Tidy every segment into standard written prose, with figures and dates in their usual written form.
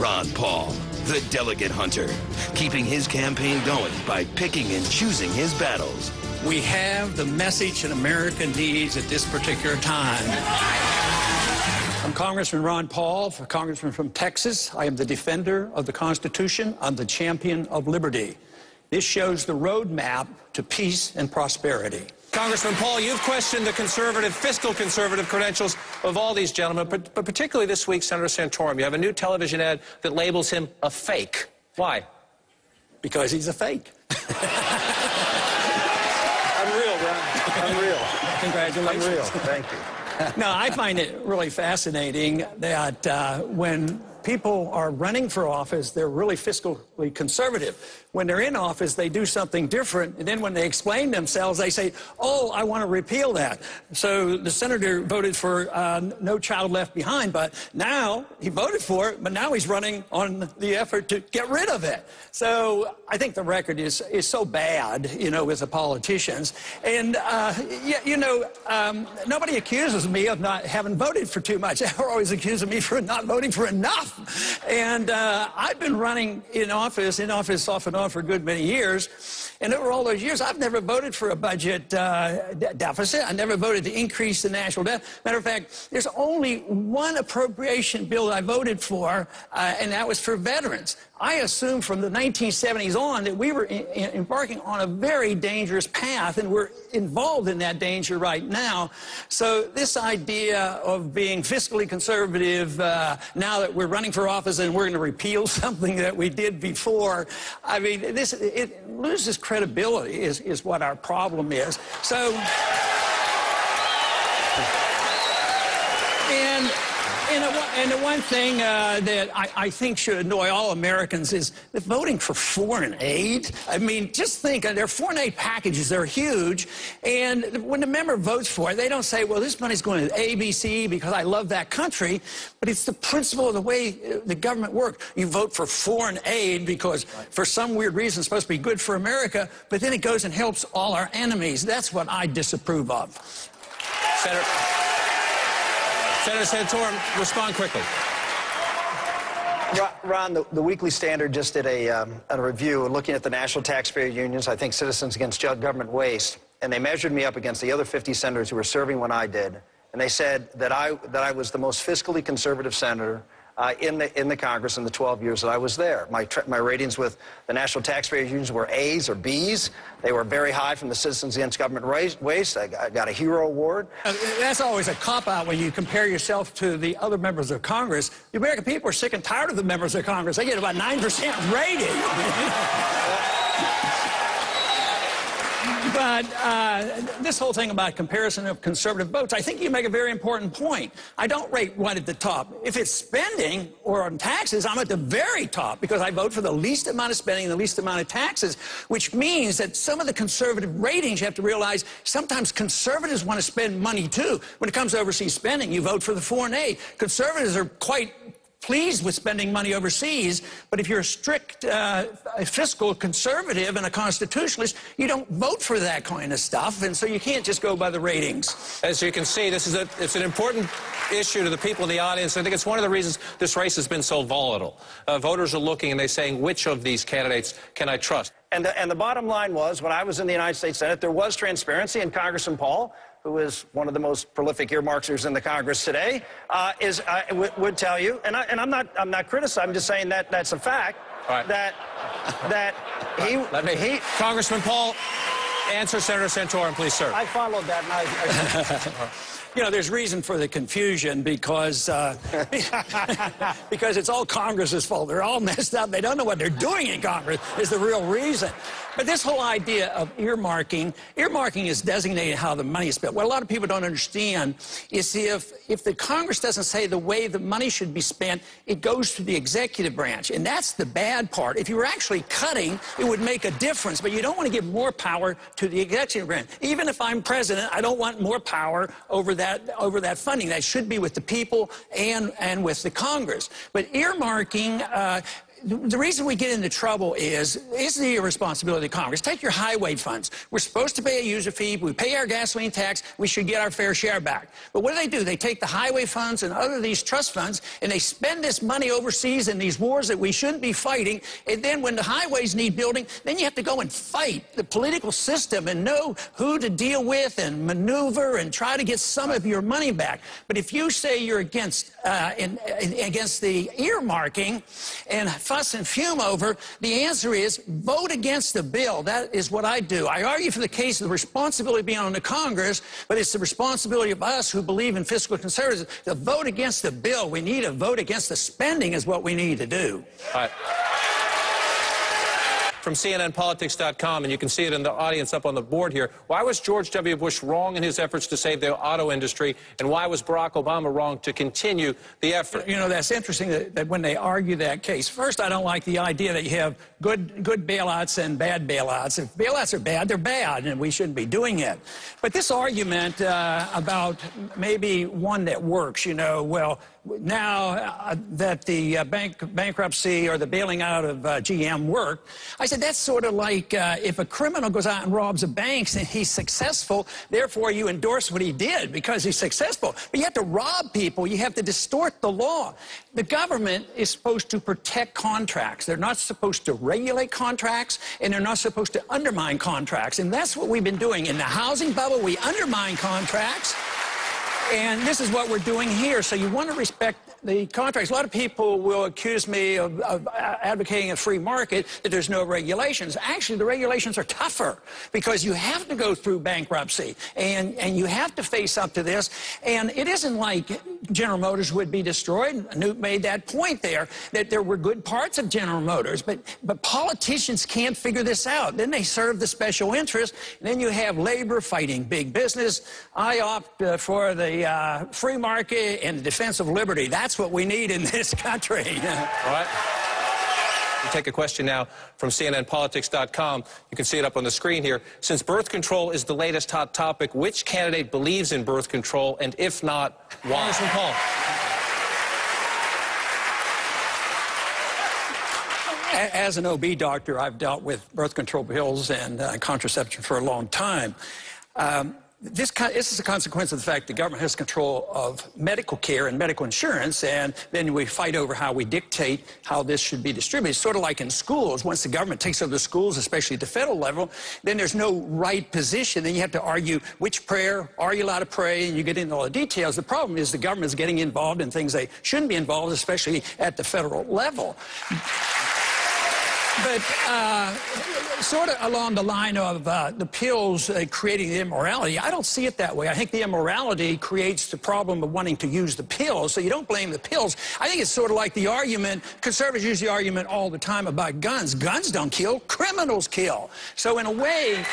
Ron Paul, the delegate hunter, keeping his campaign going by picking and choosing his battles. We have the message that America needs at this particular time. I'm Congressman Ron Paul, Congressman from Texas. I am the defender of the Constitution. I'm the champion of liberty. This shows the roadmap to peace and prosperity. Congressman Paul, you've questioned the fiscal conservative credentials of all these gentlemen, but particularly this week, Senator Santorum. You have a new television ad that labels him a fake. Why? Because he's a fake. Unreal, Ron. Unreal. Congratulations. Unreal. Thank you. No, I find it really fascinating that when people are running for office, they're really fiscally conservative. When they're in office, they do something different, and then when they explain themselves, they say, oh, I want to repeal that. So the senator voted for No Child Left Behind, but now he voted for it, but now he's running on the effort to get rid of it. So I think the record is so bad, you know, with the politicians. And, nobody accuses me of not having voted for too much. They're always accusing me for not voting for enough. And I've been running in office off and on for a good many years. And over all those years, I've never voted for a budget deficit. I never voted to increase the national debt. Matter of fact, there's only one appropriation bill that I voted for, and that was for veterans. I assumed from the 1970s on that we were embarking on a very dangerous path, and we're involved in that danger right now. So this idea of being fiscally conservative now that we're running for office and we're going to repeal something that we did before, I mean, it loses credibility is what our problem is. So, and the one thing that I think should annoy all Americans is that voting for foreign aid. I mean, just think, their foreign aid packages, they're huge, and when the member votes for it, they don't say, well, this money's going to ABC because I love that country, but it's the principle of the way the government works. You vote for foreign aid because for some weird reason it's supposed to be good for America, but then it goes and helps all our enemies. That's what I disapprove of. Senator Santorum, respond quickly. Ron, the Weekly Standard just did a review looking at the national taxpayer unions, I think Citizens Against Government Waste, and they measured me up against the other 50 senators who were serving when I did, and they said that I was the most fiscally conservative senator in the Congress in the 12 years that I was there. My ratings with the national taxpayer unions were A's or B's. They were very high from the Citizens Against Government Waste. I got a hero award. That's always a cop-out when you compare yourself to the other members of Congress. The American people are sick and tired of the members of Congress. They get about 9% rating. But this whole thing about comparison of conservative votes, I think you make a very important point. I don't rate one at the top. If it's spending or on taxes, I'm at the very top because I vote for the least amount of spending and the least amount of taxes, which means that some of the conservative ratings, you have to realize, sometimes conservatives want to spend money too. When it comes to overseas spending, you vote for the foreign aid. Conservatives are quite pleased with spending money overseas, but if you're a strict fiscal conservative and a constitutionalist, you don't vote for that kind of stuff, and so you can't just go by the ratings. As you can see, it's an important issue to the people in the audience. I think it's one of the reasons this race has been so volatile. Voters are looking and they're saying, which of these candidates can I trust? And the bottom line was, when I was in the United States Senate, there was transparency, and Congressman Paul, who is one of the most prolific earmarkers in the Congress today, would tell you, and I'm not criticizing, I'm just saying that that's a fact, right, that he Congressman Paul, answer Senator Santorum, please, sir. I followed that, and I You know, there's reason for the confusion because because it's all Congress's fault. They're all messed up. They don't know what they're doing in Congress is the real reason. But this whole idea of earmarking is designating how the money is spent. What a lot of people don't understand is if the Congress doesn't say the way the money should be spent, it goes to the executive branch. And that's the bad part. If you were actually cutting, it would make a difference. But you don't want to give more power to the executive branch. Even if I'm president, I don't want more power over that funding. That should be with the people and with the Congress. But earmarking, the reason we get into trouble is the irresponsibility of Congress. Take your highway funds. We're supposed to pay a user fee. We pay our gasoline tax. We should get our fair share back. But what do? They take the highway funds and other these trust funds, and they spend this money overseas in these wars that we shouldn't be fighting. And then when the highways need building, then you have to go and fight the political system and know who to deal with and maneuver and try to get some of your money back. But if you say you're against the earmarking and fuss and fume over, the answer is vote against the bill. That is what I do. I argue for the case of the responsibility being on the Congress, but it's the responsibility of us who believe in fiscal conservatism to vote against the bill. We need to vote against the spending is what we need to do. All right. From CNNPolitics.com, and you can see it in the audience up on the board here. Why was George W. Bush wrong in his efforts to save the auto industry, and why was Barack Obama wrong to continue the effort? You know, that's interesting that when they argue that case. First, I don't like the idea that you have good bailouts and bad bailouts. If bailouts are bad, they're bad, and we shouldn't be doing it. But this argument about maybe one that works, you know, well, now that the bankruptcy or the bailing out of GM worked, I said that's sort of like if a criminal goes out and robs a bank and he's successful, therefore you endorse what he did because he's successful. But you have to rob people. You have to distort the law. The government is supposed to protect contracts. They're not supposed to regulate contracts, and they're not supposed to undermine contracts. And that's what we've been doing. In the housing bubble, we undermine contracts. And this is what we're doing here. So you want to respect the contracts. A lot of people will accuse me of advocating a free market, that there's no regulations. Actually, the regulations are tougher because you have to go through bankruptcy and you have to face up to this. And it isn't like General Motors would be destroyed. Newt made that point there, that there were good parts of General Motors, but politicians can't figure this out. Then they serve the special interest, and then you have labor fighting big business. I opt for the free market and the defense of liberty. That's what we need in this country. All right. We'll take a question now from CNNPolitics.com. You can see it up on the screen here. Since birth control is the latest hot topic, which candidate believes in birth control, and if not, why? Congressman Paul. As an OB doctor, I've dealt with birth control pills and contraception for a long time. This is a consequence of the fact the government has control of medical care and medical insurance, and then we fight over how we dictate how this should be distributed. Sort of like in schools. Once the government takes over the schools, especially at the federal level, then there's no right position. Then you have to argue which prayer, are you allowed to pray, and you get into all the details. The problem is the government is getting involved in things they shouldn't be involved, especially at the federal level. But sort of along the line of the pills creating the immorality, I don't see it that way. I think the immorality creates the problem of wanting to use the pills, so you don't blame the pills. I think it's sort of like the argument, conservatives use the argument all the time about guns. Guns don't kill, criminals kill. So in a way,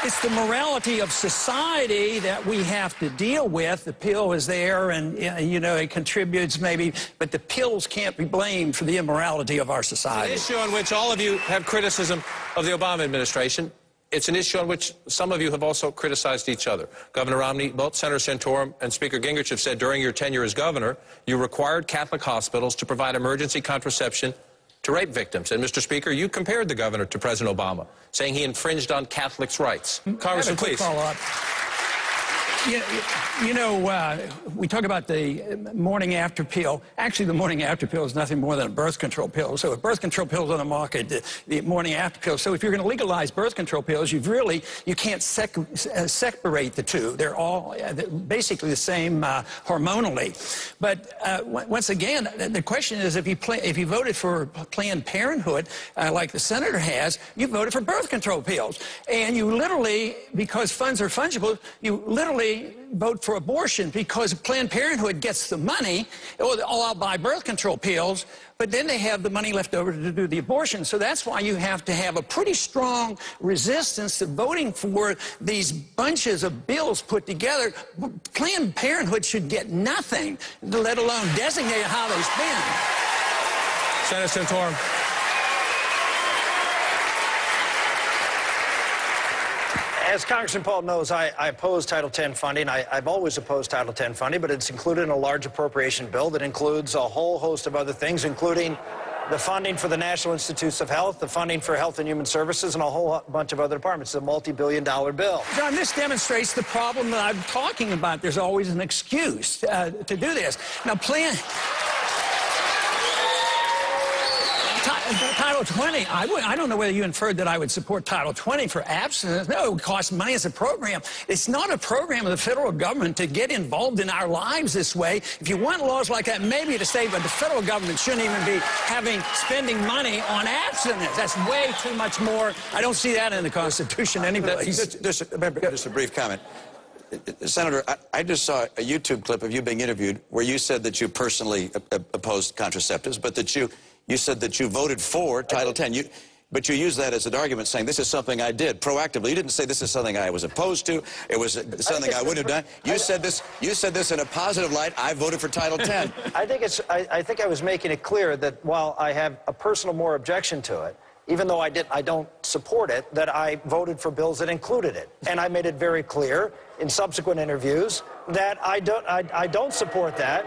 it's the morality of society that we have to deal with. The pill is there, and, you know, it contributes maybe, but the pills can't be blamed for the immorality of our society. It's an issue on which all of you have criticism of the Obama administration. It's an issue on which some of you have also criticized each other. Governor Romney, both Senator Santorum and Speaker Gingrich have said during your tenure as governor, you required Catholic hospitals to provide emergency contraception to rape victims. And, Mr. Speaker, you compared the governor to President Obama, saying he infringed on Catholics' rights. Congressman, please. You know, we talk about the morning after pill. Actually, the morning after pill is nothing more than a birth control pill. So if birth control pills on the market, the morning after pill. So if you're going to legalize birth control pills, you can't separate the two. They're all basically the same hormonally. But once again, the question is, if you voted for Planned Parenthood, like the senator has, you voted for birth control pills. And you literally, because funds are fungible, you literally vote for abortion because Planned Parenthood gets the money. Oh, I'll buy birth control pills, but then they have the money left over to do the abortion. So that's why you have to have a pretty strong resistance to voting for these bunches of bills put together. Planned Parenthood should get nothing, let alone designate how they spend. Senator Santorum. As Congressman Paul knows, I oppose Title X funding. I've always opposed Title X funding, but it's included in a large appropriation bill that includes a whole host of other things, including the funding for the National Institutes of Health, the funding for Health and Human Services, and a whole bunch of other departments. It's a multi-billion-dollar bill. John, this demonstrates the problem that I'm talking about. There's always an excuse to do this. Now, Title 20, I don't know whether you inferred that I would support Title 20 for abstinence. No, it would cost money as a program. It's not a program of the federal government to get involved in our lives this way. If you want laws like that, maybe to say, but the federal government shouldn't even be spending money on abstinence. That's way too much more. I don't see that in the Constitution anyway. Just a brief comment. Senator, I just saw a YouTube clip of you being interviewed where you said that you personally opposed contraceptives, but that you said that you voted for Title 10. But you used that as an argument, saying this is something I did proactively. You didn't say this is something I was opposed to. It was something I wouldn't have done. You said this in a positive light. I voted for Title 10. I think I was making it clear that while I have a personal more objection to it, even though I don't support it, that I voted for bills that included it. And I made it very clear in subsequent interviews that I don't support that.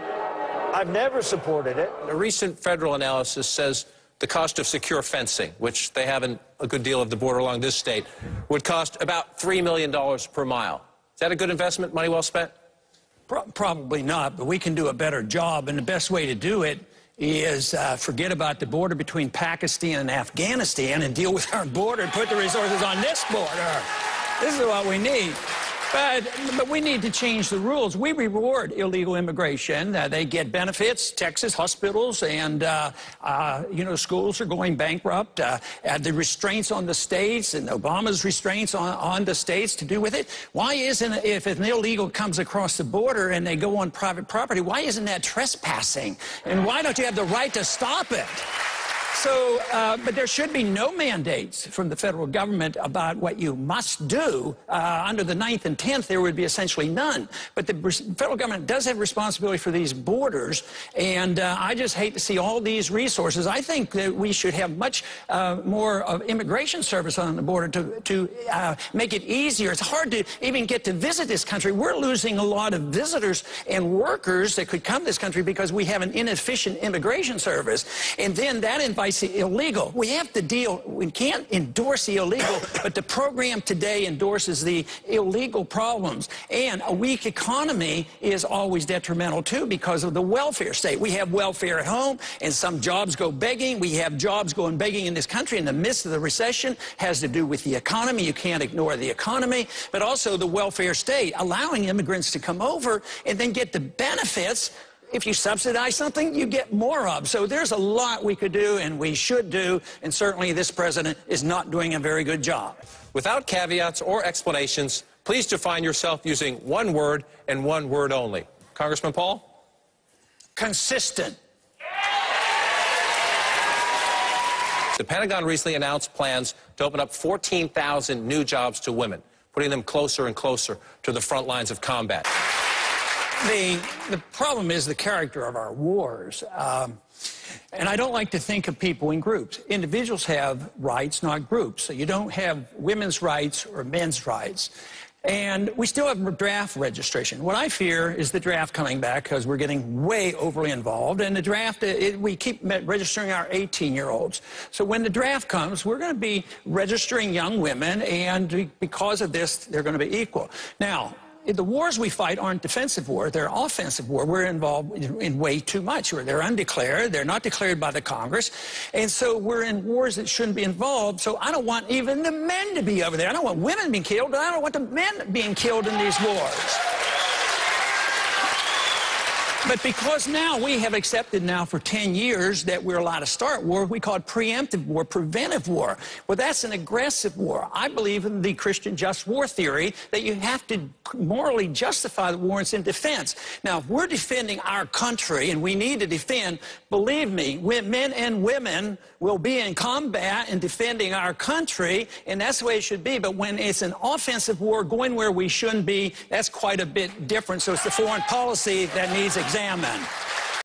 I've never supported it. A recent federal analysis says the cost of secure fencing, which they have in a good deal of the border along this state, would cost about $3 million per mile. Is that a good investment, money well spent? Probably not, but we can do a better job, and the best way to do it is forget about the border between Pakistan and Afghanistan and deal with our border and put the resources on this border. This is what we need. But we need to change the rules. We reward illegal immigration. They get benefits. Texas hospitals and, schools are going bankrupt. The restraints on the states and Obama's restraints on the states to do with it. Why isn't, if an illegal comes across the border and they go on private property, why isn't that trespassing? And why don't you have the right to stop it? So, but there should be no mandates from the federal government about what you must do. Under the 9th and 10th, there would be essentially none. But the federal government does have responsibility for these borders, and I just hate to see all these resources. I think that we should have much more of immigration service on the border to make it easier. It's hard to even get to visit this country. We're losing a lot of visitors and workers that could come to this country because we have an inefficient immigration service. And then that invites the illegal. We have to deal, we can't endorse the illegal, but the program today endorses the illegal problems. And a weak economy is always detrimental, too, because of the welfare state. We have welfare at home, and some jobs go begging. We have jobs going begging in this country in the midst of the recession. Has to do with the economy. You can't ignore the economy, but also the welfare state, allowing immigrants to come over and then get the benefits. If you subsidize something, you get more of. So there's a lot we could do and we should do, and certainly this president is not doing a very good job. Without caveats or explanations, please define yourself using one word and one word only. Congressman Paul? Consistent. The Pentagon recently announced plans to open up 14,000 new jobs to women, putting them closer and closer to the front lines of combat. The problem is the character of our wars. And I don't like to think of people in groups. Individuals have rights, not groups. So you don't have women's rights or men's rights. And we still have draft registration. What I fear is the draft coming back because we're getting way overly involved. And the draft, we keep registering our 18-year-olds. So when the draft comes, we're going to be registering young women, and because of this, they're going to be equal. Now, the wars we fight aren't defensive war, they're offensive war. We're involved in way too much. They're undeclared, they're not declared by the Congress, and so we're in wars that shouldn't be involved. So I don't want even the men to be over there. I don't want women being killed, but I don't want the men being killed in these wars. But because now we have accepted now for 10 years that we're allowed to start war, we call it preemptive war, preventive war. Well, that's an aggressive war. I believe in the Christian just war theory that you have to morally justify the war in defense. Now, if we're defending our country, and we need to defend, believe me, men and women will be in combat and defending our country, and that's the way it should be. But when it's an offensive war going where we shouldn't be, that's quite a bit different. So it's the foreign policy that needs examined.